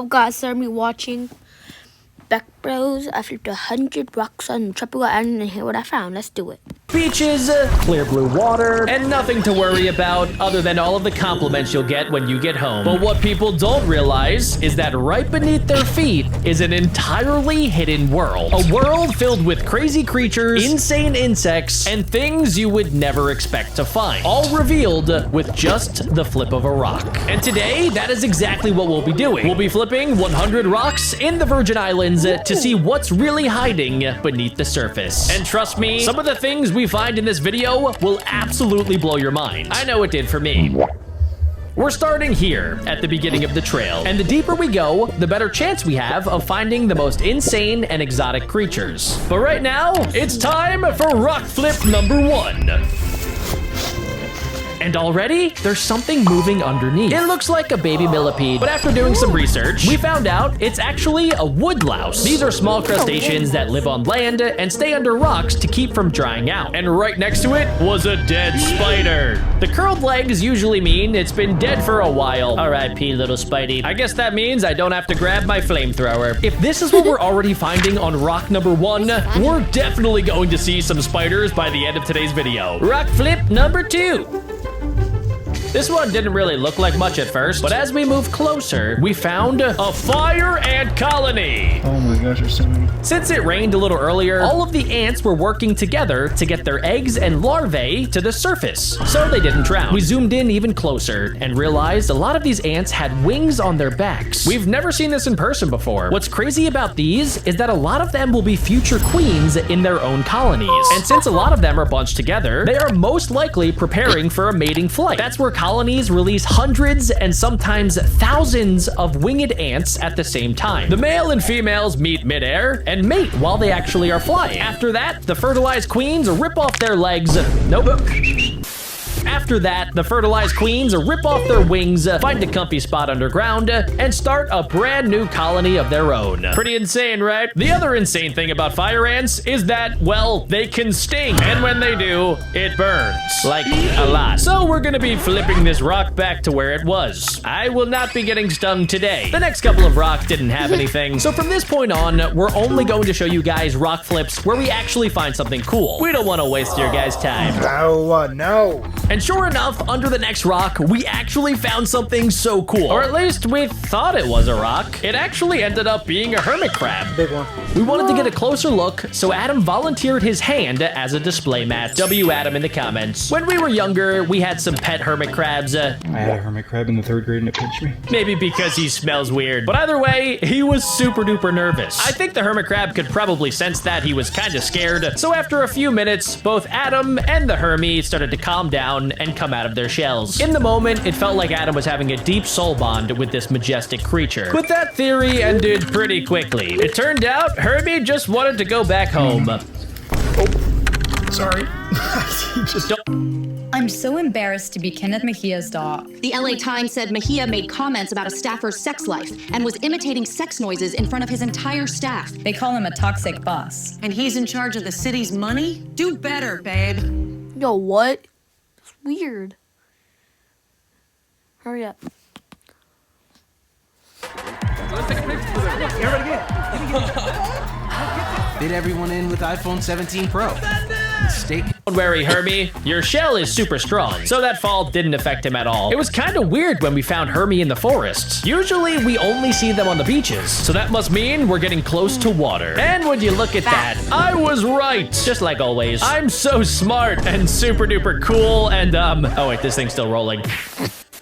Well, guys, started me watching Beck Bros. I flipped 100 rocks on Tropical Island and hear what I found. Let's do it. Beaches, clear blue water, and nothing to worry about other than all of the compliments you'll get when you get home. But what people don't realize is that right beneath their feet is an entirely hidden world. A world filled with crazy creatures, insane insects, and things you would never expect to find. All revealed with just the flip of a rock. And today, that is exactly what we'll be doing. We'll be flipping 100 rocks in the Virgin Islands to see what's really hiding beneath the surface. And trust me, some of the things we find in this video will absolutely blow your mind. I know it did for me. We're starting here at the beginning of the trail, and the deeper we go, the better chance we have of finding the most insane and exotic creatures. But right now, it's time for rock flip number 1. And already, there's something moving underneath. It looks like a baby millipede, but after doing some research, we found out it's actually a woodlouse. These are small crustaceans that live on land and stay under rocks to keep from drying out. And right next to it was a dead spider. The curled legs usually mean it's been dead for a while. R.I.P. little Spidey. I guess that means I don't have to grab my flamethrower. If this is what we're already finding on rock number 1, we're definitely going to see some spiders by the end of today's video. Rock flip number 2. This one didn't really look like much at first, but as we moved closer, we found a fire ant colony. Oh my gosh, there's so many. Since it rained a little earlier, all of the ants were working together to get their eggs and larvae to the surface, so they didn't drown. We zoomed in even closer and realized a lot of these ants had wings on their backs. We've never seen this in person before. What's crazy about these is that a lot of them will be future queens in their own colonies. And since a lot of them are bunched together, they are most likely preparing for a mating flight. That's where colonies release hundreds and sometimes thousands of winged ants at the same time. The male and females meet midair and mate while they actually are flying. After that, the fertilized queens rip off their legs. Nope. After that, the fertilized queens rip off their wings, find a comfy spot underground, and start a brand new colony of their own. Pretty insane, right? The other insane thing about fire ants is that, well, they can sting, and when they do, it burns. Like, a lot. So we're gonna be flipping this rock back to where it was. I will not be getting stung today. The next couple of rocks didn't have anything, so from this point on, we're only going to show you guys rock flips where we actually find something cool. We don't want to waste your guys' time. No. And sure enough, under the next rock, we actually found something so cool. Or at least we thought it was a rock. It actually ended up being a hermit crab. Big one. We wanted to get a closer look, so Adam volunteered his hand as a display mat. W Adam in the comments. When we were younger, we had some pet hermit crabs. I had a hermit crab in the 3rd grade and it pinched me. Maybe because he smells weird. But either way, he was super duper nervous. I think the hermit crab could probably sense that he was kind of scared. So after a few minutes, both Adam and the Hermie started to calm down and come out of their shells. In the moment, it felt like Adam was having a deep soul bond with this majestic creature. But that theory ended pretty quickly. It turned out Hermie just wanted to go back home. Sorry. I'm so embarrassed to be Kenneth Mejia's dog. The LA Times said Mejia made comments about a staffer's sex life and was imitating sex noises in front of his entire staff. They call him a toxic boss. And he's in charge of the city's money? Do better, babe. Yo, what? It's weird. Hurry up. Fit everyone in with iPhone 17 Pro. Steak. Don't worry, Hermie. Your shell is super strong, so that fall didn't affect him at all. It was kind of weird when we found Hermie in the forests. Usually, we only see them on the beaches, so that must mean we're getting close to water. And would you look at that? I was right! Just like always. I'm so smart and super duper cool and, oh wait, this thing's still rolling.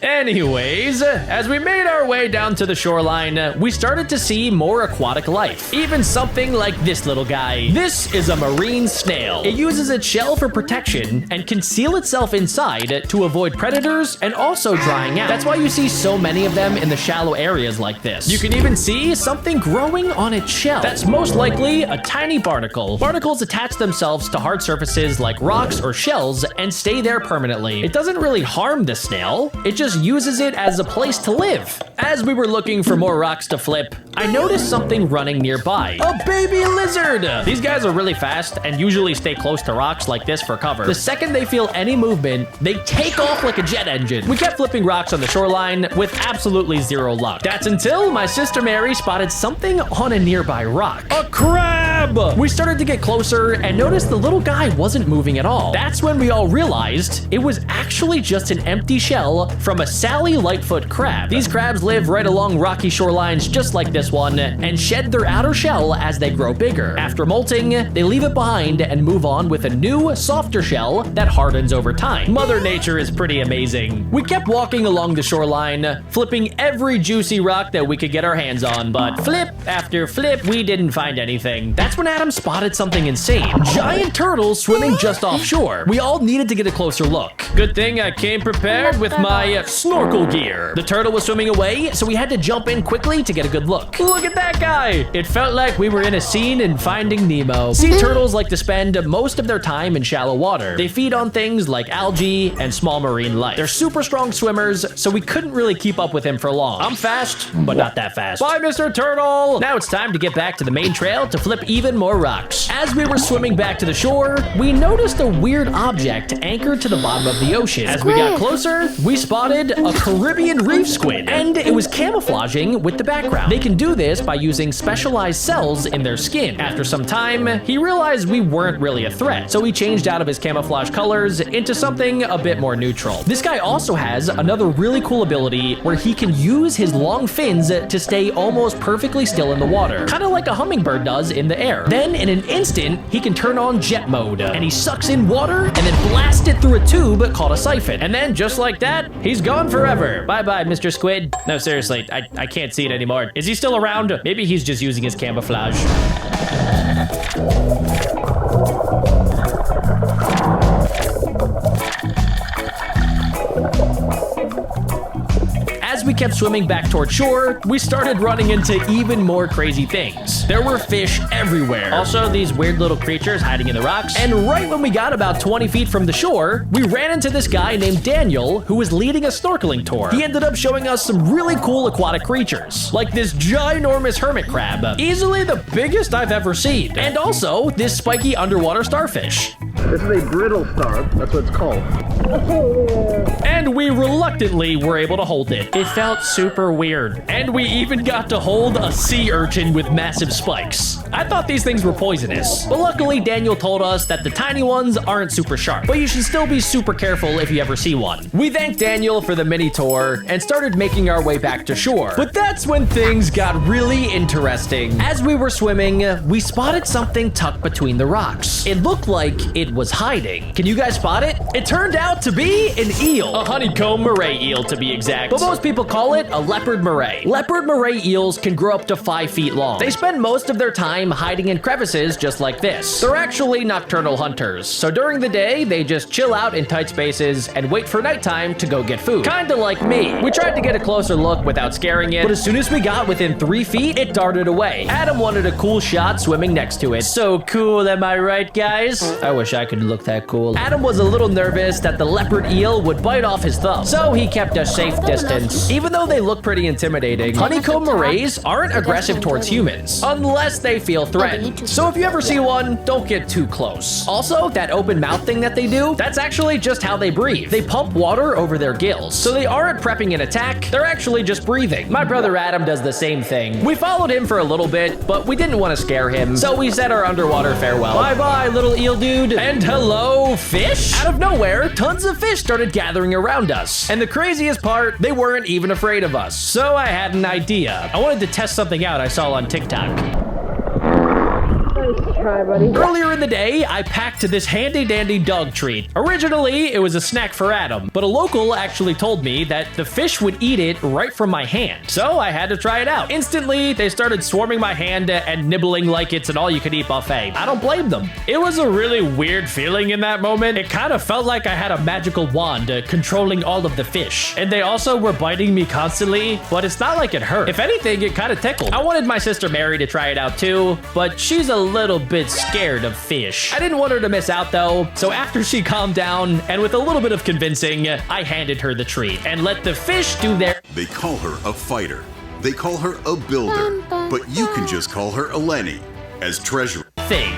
Anyways, as we made our way down to the shoreline, we started to see more aquatic life. Even something like this little guy. This is a marine snail. It uses its shell for protection and can seal itself inside to avoid predators and also drying out. That's why you see so many of them in the shallow areas like this. You can even see something growing on its shell. That's most likely a tiny barnacle. Barnacles attach themselves to hard surfaces like rocks or shells and stay there permanently. It doesn't really harm the snail. It just just uses it as a place to live. As we were looking for more rocks to flip, I noticed something running nearby. A baby lizard! These guys are really fast and usually stay close to rocks like this for cover. The second they feel any movement, they take off like a jet engine. We kept flipping rocks on the shoreline with absolutely zero luck. That's until my sister Mary spotted something on a nearby rock. A crab! We started to get closer and noticed the little guy wasn't moving at all. That's when we all realized it was actually just an empty shell from a Sally Lightfoot crab. These crabs live right along rocky shorelines just like this one and shed their outer shell as they grow bigger. After molting, they leave it behind and move on with a new, softer shell that hardens over time. Mother Nature is pretty amazing. We kept walking along the shoreline, flipping every juicy rock that we could get our hands on, but flip after flip, we didn't find anything. That's when Adam spotted something insane. Giant turtles swimming just offshore. We all needed to get a closer look. Good thing I came prepared with my snorkel gear. The turtle was swimming away, so we had to jump in quickly to get a good look. Look at that guy! It felt like we were in a scene in Finding Nemo. Sea turtles like to spend most of their time in shallow water. They feed on things like algae and small marine life. They're super strong swimmers, so we couldn't really keep up with him for long. I'm fast, but not that fast. Bye, Mr. Turtle! Now it's time to get back to the main trail to flip even more rocks. As we were swimming back to the shore, we noticed a weird object anchored to the bottom of the ocean. As we got closer, we spotted a Caribbean reef squid, and it was camouflaging with the background. They can do this by using specialized cells in their skin. After some time, he realized we weren't really a threat, so he changed out of his camouflage colors into something a bit more neutral. This guy also has another really cool ability where he can use his long fins to stay almost perfectly still in the water, kind of like a hummingbird does in the air. Then in an instant, he can turn on jet mode, and he sucks in water and then blasts it through a tube called a siphon. And then just like that, he's gone forever. Bye-bye, Mr. Squid. No, seriously, I can't see it anymore. Is he still around? Maybe he's just using his camouflage. As we kept swimming back toward shore, we started running into even more crazy things. There were fish everywhere. Also, these weird little creatures hiding in the rocks. And right when we got about 20 feet from the shore, we ran into this guy named Daniel who was leading a snorkeling tour. He ended up showing us some really cool aquatic creatures, like this ginormous hermit crab, easily the biggest I've ever seen. And also, this spiky underwater starfish. This is a brittle star, that's what it's called. And we reluctantly were able to hold it. It felt super weird. And we even got to hold a sea urchin with massive spikes. I thought these things were poisonous, but luckily Daniel told us that the tiny ones aren't super sharp, but you should still be super careful if you ever see one. We thanked Daniel for the mini tour and started making our way back to shore. But that's when things got really interesting. As we were swimming, we spotted something tucked between the rocks. It looked like it was hiding. Can you guys spot it? It turned out to be an eel. A honeycomb moray eel, to be exact. But most people call it a leopard moray. Leopard moray eels can grow up to 5 feet long. They spend most of their time hiding in crevices just like this. They're actually nocturnal hunters, so during the day, they just chill out in tight spaces and wait for nighttime to go get food. Kinda like me. We tried to get a closer look without scaring it, but as soon as we got within 3 feet, it darted away. Adam wanted a cool shot swimming next to it. So cool, am I right, guys? I wish I could look that cool. Adam was a little nervous that the leopard eel would bite off his thumb, so he kept a safe distance. Even though they look pretty intimidating, honeycomb morays aren't aggressive towards humans, unless they feel threatened. So if you ever see one, don't get too close. Also, that open mouth thing that they do, that's actually just how they breathe. They pump water over their gills, so they aren't prepping an attack, they're actually just breathing. My brother Adam does the same thing. We followed him for a little bit, but we didn't want to scare him, so we said our underwater farewell. Bye-bye, little eel dude. And hello, fish? Out of nowhere, tons of fish started gathering around us. And the craziest part, they weren't even afraid of us. So I had an idea. I wanted to test something out I saw on TikTok. Try, buddy. Earlier in the day, I packed this handy-dandy dog treat. Originally, it was a snack for Adam, but a local actually told me that the fish would eat it right from my hand. So I had to try it out. Instantly, they started swarming my hand and nibbling like it's an all-you-can-eat buffet. I don't blame them. It was a really weird feeling in that moment. It kind of felt like I had a magical wand controlling all of the fish. And they also were biting me constantly, but it's not like it hurt. If anything, it kind of tickled. I wanted my sister Mary to try it out too, but she's a little bit bit scared of fish. I didn't want her to miss out though, so after she calmed down and with a little bit of convincing, I handed her the treat and let the fish do their They call her a fighter. They call her a builder. But you can just call her Eleni as treasurer. thing.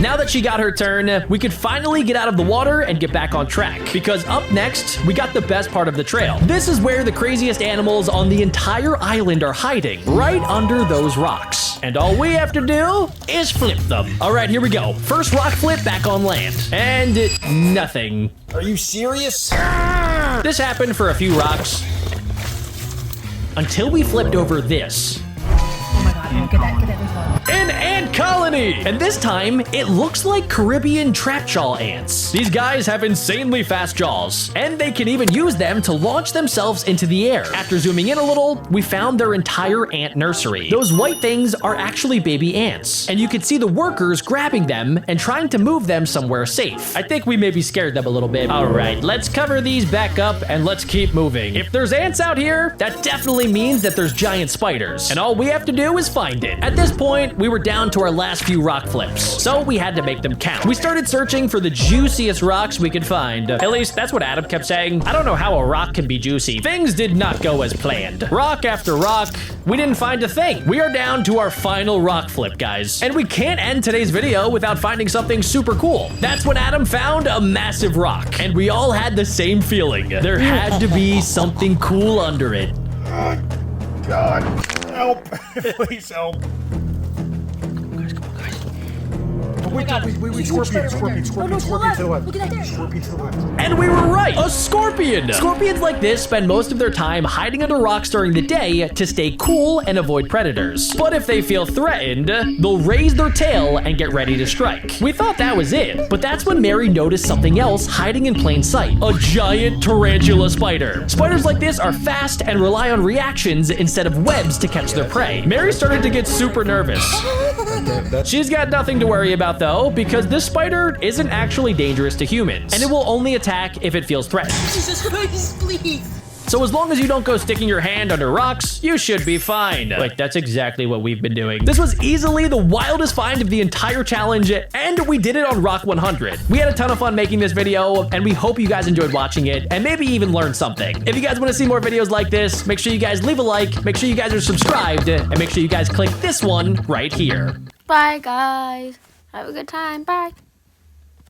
Now that she got her turn, we could finally get out of the water and get back on track. Because up next, we got the best part of the trail. This is where the craziest animals on the entire island are hiding, right under those rocks. And all we have to do is flip them. All right, here we go. First rock flip back on land. And nothing. Are you serious? This happened for a few rocks. Until we flipped over this. Oh my god, get that before. An ant colony! And this time, it looks like Caribbean trapjaw ants. These guys have insanely fast jaws, and they can even use them to launch themselves into the air. After zooming in a little, we found their entire ant nursery. Those white things are actually baby ants, and you can see the workers grabbing them and trying to move them somewhere safe. I think we maybe scared them a little bit. All right, let's cover these back up and let's keep moving. If there's ants out here, that definitely means that there's giant spiders, and all we have to do is find it. At this point, we were down to our last few rock flips, so we had to make them count. We started searching for the juiciest rocks we could find. At least that's what Adam kept saying. I don't know how a rock can be juicy. Things did not go as planned. Rock after rock, we didn't find a thing. We are down to our final rock flip, guys. And we can't end today's video without finding something super cool. That's when Adam found a massive rock, and we all had the same feeling. There had to be something cool under it. God, help. Please help. Wait, scorpion to the left. Scorpion to the left. And we were right, a scorpion! Scorpions like this spend most of their time hiding under rocks during the day to stay cool and avoid predators. But if they feel threatened, they'll raise their tail and get ready to strike. We thought that was it, but that's when Mary noticed something else hiding in plain sight. A giant tarantula spider. Spiders like this are fast and rely on reactions instead of webs to catch their prey. Mary started to get super nervous. She's got nothing to worry about though, because this spider isn't actually dangerous to humans, and it will only attack if it feels threatened. Jesus Christ, please. So as long as you don't go sticking your hand under rocks, you should be fine. Like, that's exactly what we've been doing. This was easily the wildest find of the entire challenge, and we did it on Rock 100. We had a ton of fun making this video, and we hope you guys enjoyed watching it, and maybe even learned something. If you guys want to see more videos like this, make sure you guys leave a like, make sure you guys are subscribed, and make sure you guys click this one right here. Bye, guys. Have a good time. Bye.